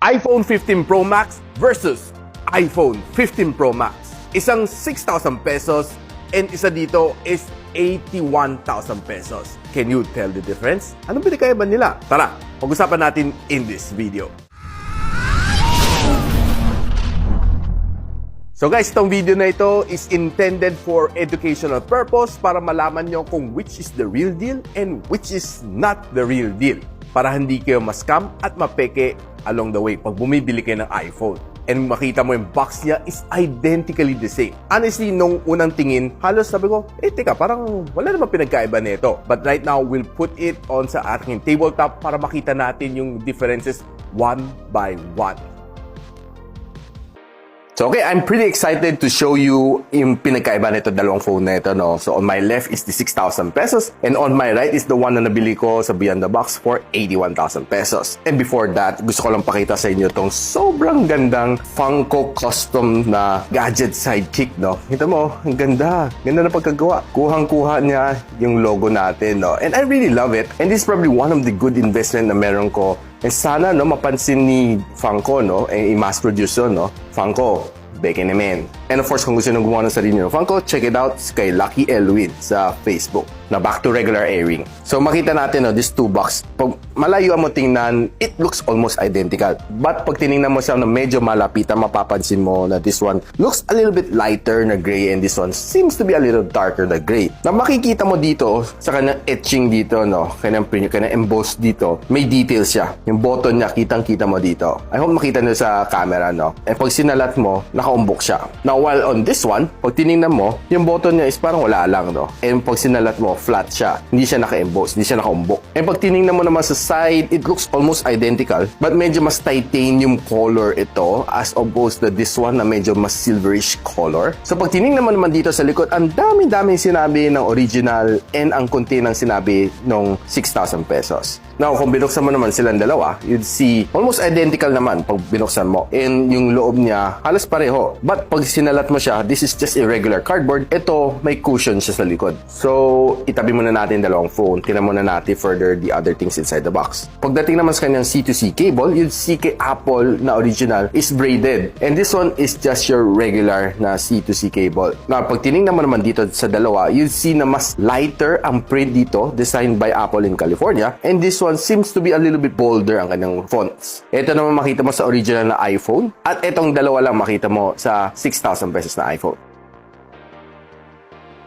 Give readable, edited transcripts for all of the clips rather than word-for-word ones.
iPhone 15 Pro Max versus iPhone 15 Pro Max. Isang 6,000 pesos and isa dito is 81,000 pesos. Can you tell the difference? Anong pinagkaiba nila? Tara, pag-usapan natin in this video. So guys, itong video na ito is intended for educational purpose para malaman nyo kung which is the real deal and which is not the real deal. Para hindi kayo ma-scam at mapeke along the way pag bumibili kayo ng iPhone. And makita mo yung box niya is identically the same. Honestly, nung unang tingin, halos sabi ko, teka, parang wala namang pinagkaiba nito. But right now, we'll put it on sa ating tabletop para makita natin yung differences one by one. So okay, I'm pretty excited to show you yung pinagkaiba nito dalawang phone na ito, no? So on my left is the 6,000 pesos and on my right is the one na nabili ko sa Beyond the Box for 81,000 pesos. And before that, gusto ko lang pakita sa inyo tong sobrang gandang Funko custom na gadget sidekick, no? Kita mo, ang ganda. Ganda na pagkagawa. Kuhang-kuha niya yung logo natin, no? And I really love it. And this is probably one of the good investment na meron ko. And sana, no, mapansin ni Funko, no, i-mass produce yun, no? Funko, beke naman. And of course, kung gusto nyo gumawa ng sarili nyo Funko, check it out kay Lucky Elwin sa Facebook na back to regular airing. So makita natin, no, this 2-box. Pag malayo mo tingnan, it looks almost identical. But pag tinignan mo siya na medyo malapitan, mapapansin mo na this one looks a little bit lighter na gray and this one seems to be a little darker na gray. Na makikita mo dito sa kanyang etching dito, no, kanyang print, kanyang emboss dito, may details siya. Yung button niya, kitang-kita mo dito. I hope makita nyo sa camera, no. And pag sinalat mo, nakaumbok siya. Now, while on this one, pag tinignan mo, yung button niya is parang wala lang, no. And pag sinalat mo, flat siya. Hindi siya naka-emboss, hindi siya nakaumbok. And pag tinignan mo naman sa side, it looks almost identical, but medyo mas titanium color ito as opposed to this one na medyo mas silverish color. So pag tinignan mo naman dito sa likod, ang dami-daming sinabi ng original and ang konti ng sinabi ng 6,000 pesos. Now, kung binuksan mo naman silang dalawa, you'd see almost identical naman pag binuksan mo. And yung loob niya, halos pareho. But pag sinalat mo siya, this is just a regular cardboard. Ito, may cushion siya sa likod. So, itabi muna natin dalawang phone. Tingnan muna natin further the other things inside the box. Pagdating naman sa kanyang C2C cable, you'd see kay Apple na original is braided. And this one is just your regular na C2C cable. Now, pag tinignan mo naman dito sa dalawa, you'd see na mas lighter ang print dito, designed by Apple in California. And this one seems to be a little bit bolder ang kanyang fonts. Ito naman makita mo sa original na iPhone. At itong dalawa lang makita mo sa 6,000 pesos na iPhone.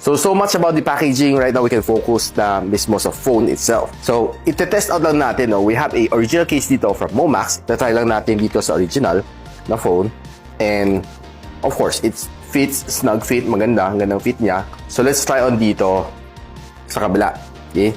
So much about the packaging. Right now, we can focus na mismo sa phone itself. So, ite-test out lang natin, no? We have a original case dito from Momax. Tatry lang natin dito sa original na phone. And, of course, it fits, snug fit, maganda. Ang gandang fit niya. So, let's try on dito sa kabila. Okay?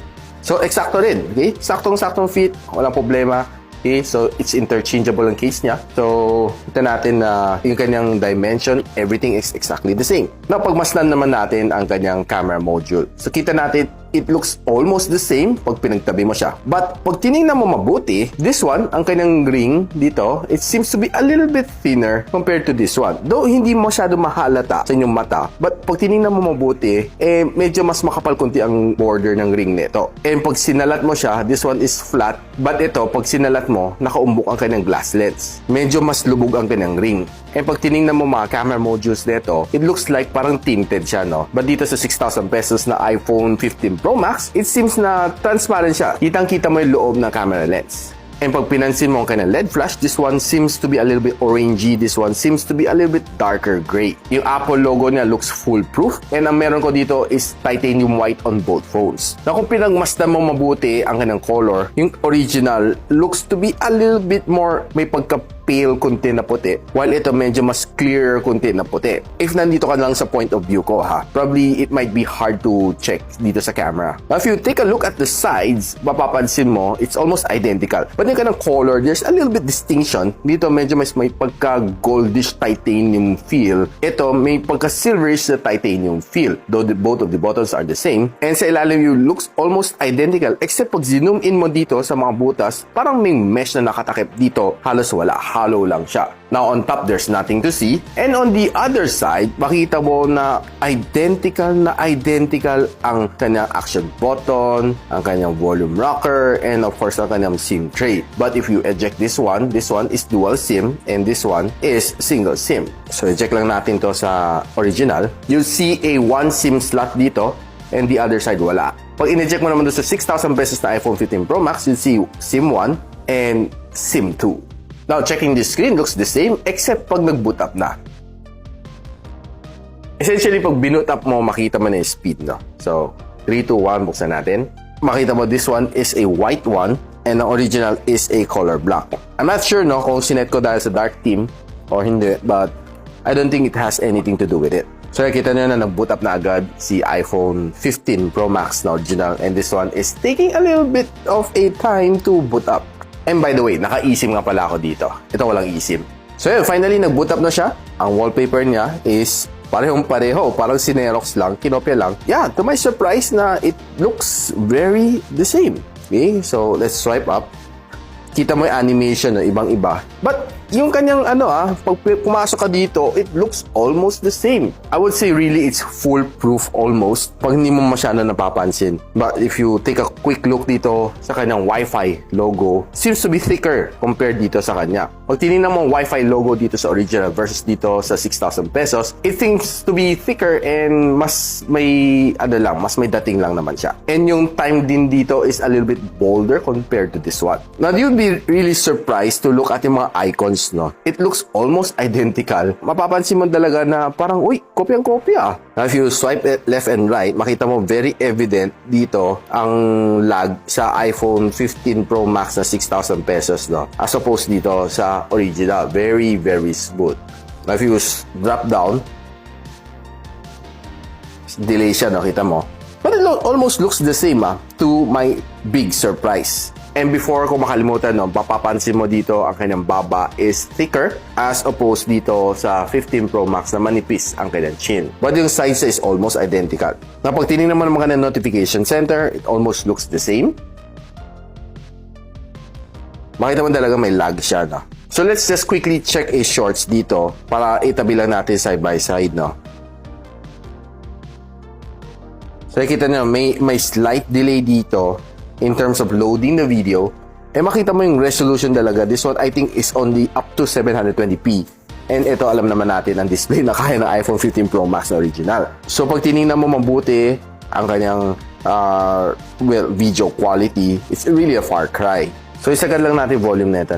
So, eksakto rin. Okay? Saktong-saktong fit. Walang problema. Okay? So, it's interchangeable ang case niya. So, kita natin na yung kanyang dimension, everything is exactly the same. Now, pagmasdan naman natin ang kanyang camera module. So, kita natin, it looks almost the same pag pinagtabi mo siya. But, pag tinignan mo mabuti, this one, ang kanyang ring dito, it seems to be a little bit thinner compared to this one. Though, hindi masyado mahalata sa inyong mata. But, pag tinignan mo mabuti, medyo mas makapal kunti ang border ng ring nito. And pag sinalat mo siya, this one is flat. But ito, pag sinalat mo, nakaumbok ang kanyang glass lens. Medyo mas lubog ang kanyang ring. And pag tinignan mo mga camera modules nito, it looks like parang tinted siya, no? But dito sa 6,000 pesos na iPhone 15 Pro Max, it seems na transparent siya. Kitang-kita mo yung loob ng camera lens. And pag pinansin mo ang kanyang LED flash, this one seems to be a little bit orangey. This one seems to be a little bit darker gray. Yung Apple logo niya looks foolproof. And ang meron ko dito is titanium white on both phones. Na kung pinagmasdan mo mabuti ang kanyang color, yung original looks to be a little bit more, may pale kunti na puti, while ito medyo mas clear kunti na puti. If nandito ka lang sa point of view ko, ha, probably it might be hard to check dito sa camera. Now, if you take a look at the sides, mapapansin mo, it's almost identical. But yung kanang color, there's a little bit distinction. Dito medyo mas may pagka-goldish titanium feel. Ito may pagka-silverish na titanium feel. Though both of the buttons are the same. And sa ilalim yung looks almost identical, except pag zoom in mo dito sa mga butas, parang may mesh na nakatakip dito, halos wala. hollow lang siya. Now, on top, there's nothing to see. And on the other side, makita mo na identical ang kanyang action button, ang kanyang volume rocker, and of course, ang kanyang SIM tray. But if you eject this one is dual SIM, and this one is single SIM. So, eject lang natin to sa original. You'll see a 1 SIM slot dito, and the other side, wala. Pag in-eject mo naman doon sa 6,000 pesos na iPhone 15 Pro Max, you'll see SIM 1 and SIM 2. Now, checking the screen looks the same except pag nag-boot up na. Essentially, pag binoot up mo, makita mo na yung speed, no? So, 3, 2, 1, buksan natin. Makita mo, this one is a white one and the original is a color black. I'm not sure, no, kung sinet ko dahil sa dark theme or hindi, but I don't think it has anything to do with it. So, nakita nyo na nag-boot up na agad si iPhone 15 Pro Max na original, and this one is taking a little bit of a time to boot up. And by the way, naka-eSIM nga pala ako dito. Ito walang eSIM. So yun, finally nag-boot up na siya. Ang wallpaper niya is parehong-pareho. Parang sinerox lang, kinopya lang. Yeah, to my surprise na it looks very the same. Okay, so let's swipe up. Kita mo yung animation na ibang-iba. But yung kanyang pag pumasok ka dito, it looks almost the same. I would say really it's foolproof almost pag hindi mo masyado napapansin. But if you take a quick look dito sa kanyang Wi-Fi logo, seems to be thicker compared dito sa kanya. Pag tinignan mo ang Wi-Fi logo dito sa original versus dito sa 6,000 pesos, it seems to be thicker and mas may mas may dating lang naman siya. And yung time din dito is a little bit bolder compared to this one. Now, you'd be really surprised to look at yung mga icons, no? It looks almost identical. Mapapansin mo talaga na parang, uy, kopyang-kopya. Now, if you swipe it left and right, makita mo very evident dito ang lag sa iPhone 15 Pro Max na 6,000 pesos, no? As opposed dito sa original. Very, very smooth. Now, if you drop down, delay siya, no? Kita mo. But it almost looks the same, to my big surprise. And before ko makalimutan, no, papapansin mo dito ang kanyang baba is thicker as opposed dito sa 15 Pro Max na manipis ang kanyang chin. But yung size is almost identical. Na pag tinignan mo ng mga notification center, it almost looks the same. Makita mo talaga may lag siya, no? So let's just quickly check a shorts dito para itabi lang natin side by side, no? So nakita nyo, may slight delay dito in terms of loading the video. Makita mo yung resolution talaga. This one, I think, is only up to 720p. And ito, alam naman natin, ang display na kaya ng iPhone 15 Pro Max na original. So, pag tinignan mo mabuti ang kanyang video quality, it's really a far cry. So, isagad lang natin volume na ito.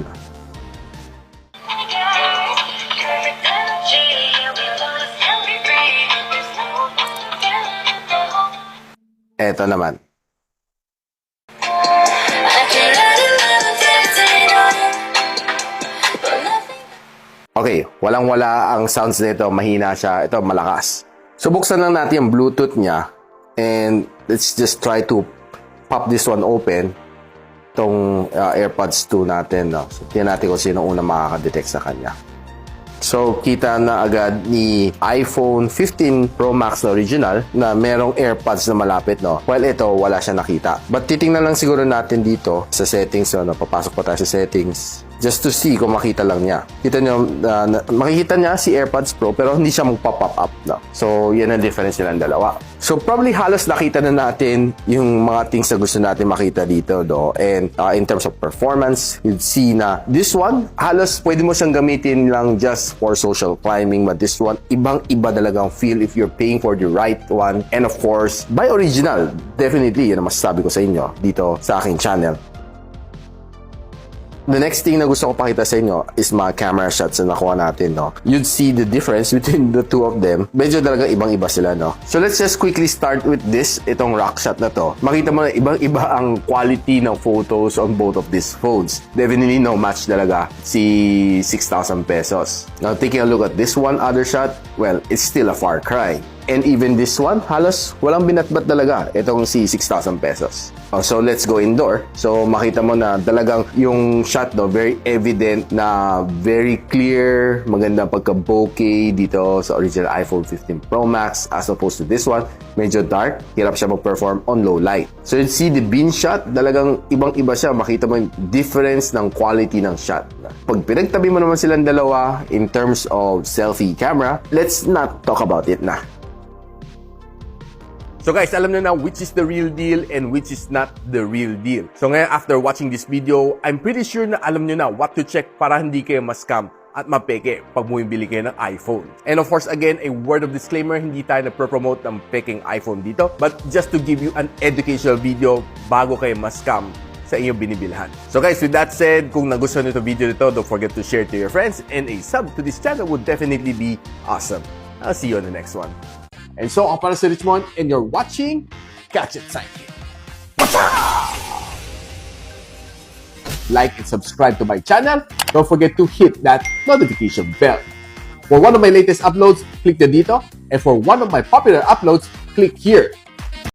Ito naman. Okay, walang-wala ang sounds nito, mahina siya. Ito, malakas. So, buksan lang natin yung Bluetooth niya. And let's just try to pop this one open. Itong AirPods 2 natin, no? So, tingnan natin kung sino una makakadetect sa kanya. So, kita na agad ni iPhone 15 Pro Max na original na merong AirPods na malapit, no? While ito, wala siya nakita. But titingnan lang siguro natin dito sa settings, no? Papasok pa tayo sa settings. Just to see kung makita lang niya. Kita nyo, makikita niya si AirPods Pro pero hindi siya magpa-pop up, no? So, yan ang difference nilang dalawa. So, probably halos nakita na natin yung mga things na gusto natin makita dito, no? And in terms of performance, you'd see na this one, halos pwede mo siyang gamitin lang just for social climbing, but this one, ibang-iba talagang feel if you're paying for the right one. And of course, buy original. Definitely, yun ang masasabi ko sa inyo dito sa aking channel. The next thing na gusto ko pakita sa inyo is mga camera shots na nakuha natin, no? You'd see the difference between the two of them. Medyo talaga ibang-iba sila, no? So let's just quickly start with this, itong rock shot na to. Makita mo na ibang-iba ang quality ng photos on both of these phones. Definitely no match talaga si 6,000 pesos. Now, taking a look at this one other shot, well, it's still a far cry. And even this one, halos walang binatbat talaga itong si 6,000 pesos. So let's go indoor. So makita mo na talagang yung shot very evident na very clear, maganda pagka-bokeh dito sa original iPhone 15 Pro Max as opposed to this one, medyo dark, hirap siya mag-perform on low light. So you see the bin shot, talagang ibang-iba siya, makita mo yung difference ng quality ng shot. Pag pinagtabi mo naman silang dalawa in terms of selfie camera, let's not talk about it na. So guys, alam nyo na which is the real deal and which is not the real deal. So ngayon, after watching this video, I'm pretty sure na alam nyo na what to check para hindi kayo ma-scam at mapeke pag bumibili kayo ng iPhone. And of course, again, a word of disclaimer, hindi tayo nagpo-promote ng peking iPhone dito, but just to give you an educational video bago kayo ma-scam sa inyong binibilhan. So guys, with that said, kung nagustuhan nyo itong video nito, don't forget to share to your friends, and a sub to this channel would definitely be awesome. I'll see you on the next one. And so, ako para si Richmond, and you're watching Catch It Sidekick. Like and subscribe to my channel. Don't forget to hit that notification bell. For one of my latest uploads, click the dito. And for one of my popular uploads, click here.